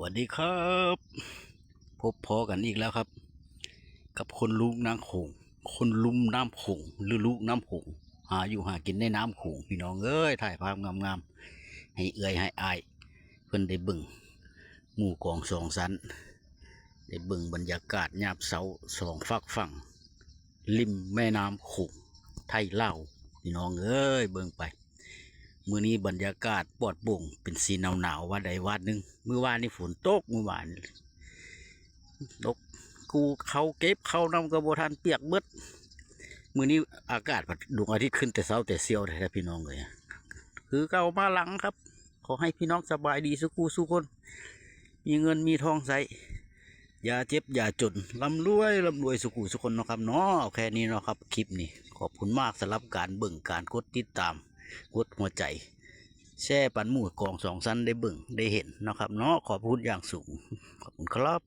วัสดีครับพบพอกันอีกแล้วครับกับคนลุกน้ำโขงคนลุมน้ำโขงหรือลูกน้ำโขงหาอยู่หากินในน้ำโขงพี่น้องเอ้ยถ่ายภาพงามๆให้เอื้อยให้อายเพิ่นได้เบิ่งหมู่กองสองสันได้เบิ่งบรรยากาศยามเสาสองฝักฝั่งริมแม่น้ำโขงไทยลาวพี่น้องเอ้ยเบิ่งไปมื้อนี้บรรยากาศปลอดโปร่งเป็นสีหนาวๆว่าใดว่าหนึ่งมื้อวานนี่ฝนตกมื้อวานตกกูเขาเก็บเขานำกระโบทันเปียกเบิดมื้อนี้อากาศดวงอาทิตย์ขึ้นแต่เช้าแต่เสี้ยวแท้พี่น้องเลยคือเก่ามาหลังครับขอให้พี่น้องสบายดีสุขสุขคนมีเงินมีทองใส่อย่าเจ็บอย่าจนร่ำรวยสุขุสุขคนเนาะครับเนาะแค่นี้เนาะครับคลิปนี้ขอบคุณมากสำหรับการเบิ่งการกดติดตามกดหัวใจแช่ปันหมู่กองสองสั้นได้เบิ่งได้เห็นนะครับเนาะขอบคุณอย่างสูงขอบคุณครับ